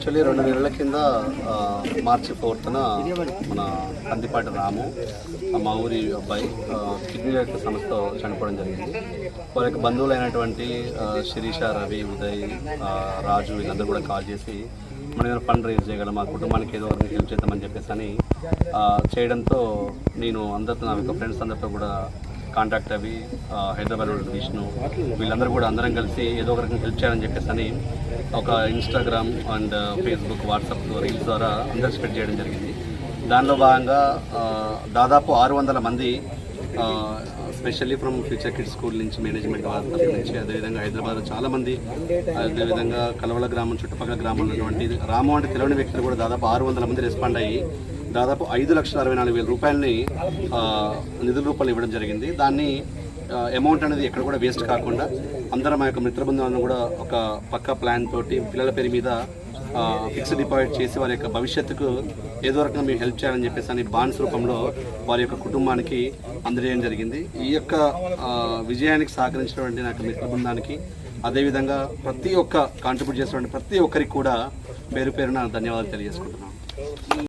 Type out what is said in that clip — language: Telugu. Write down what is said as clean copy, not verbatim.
యాక్చువల్లీ 2 నెలల కింద మార్చి 4న మన కందిపాటి రాము మా ఊరి అబ్బాయి కిడ్నీ సమస్యతో చనిపోవడం జరిగింది. వారి యొక్క బంధువులైనటువంటి శిరీష, రవి, ఉదయ్, రాజు వీళ్ళందరూ కూడా కాల్ చేసి మనం ఏదైనా ఫండ్ రేజ్ చేయగలం, మా కుటుంబానికి ఏదో ఒకరికి హెల్ప్ చేద్దామని చెప్పేసి అని చేయడంతో నేను అందరితో నా యొక్క ఫ్రెండ్స్ అందరితో కూడా కాంటాక్ట్ అవి హైదరాబాద్ విష్ణు వీళ్ళందరూ కూడా అందరం కలిసి ఏదో ఒకరికి హెల్ప్ చేయాలని చెప్పేసి అని ఒక Instagram and Facebook, WhatsApp reels ద్వారా అందరూ స్ప్రెడ్ చేయడం జరిగింది. దానిలో భాగంగా దాదాపు 600 మంది specially from future kids school నుంచి, మేనేజ్మెంట్ వాళ్ళ నుంచి, అదేవిధంగా హైదరాబాద్లో చాలామంది, అదేవిధంగా కలవల గ్రామం చుట్టుపక్కల గ్రామంలో ఉన్నటువంటి రాము అంటే తెలియని వ్యక్తులు కూడా దాదాపు 600 మంది రెస్పాండ్ అయ్యి దాదాపు 5,64,000 రూపాయలని నిధుల రూపాయలు ఇవ్వడం జరిగింది. దాన్ని అమౌంట్ అనేది ఎక్కడ కూడా వేస్ట్ కాకుండా అందరం మా యొక్క మిత్రబృందాలను కూడా ఒక పక్క ప్లాన్ తోటి పిల్లల పేరు మీద ఫిక్స్డ్ డిపాజిట్ చేసి వారి యొక్క భవిష్యత్తుకు ఏదో రకంగా మేము హెల్ప్ చేయాలని చెప్పేసి అని బాండ్స్ రూపంలో వారి యొక్క కుటుంబానికి అందజేయడం జరిగింది. ఈ యొక్క విజయానికి సహకరించినటువంటి నా యొక్క మిత్ర బృందానికి, అదేవిధంగా ప్రతి ఒక్క కాంట్రిబ్యూట్ చేసినటువంటి ప్రతి ఒక్కరికి కూడా పేరు పేరున ధన్యవాదాలు తెలియజేసుకుంటున్నాను.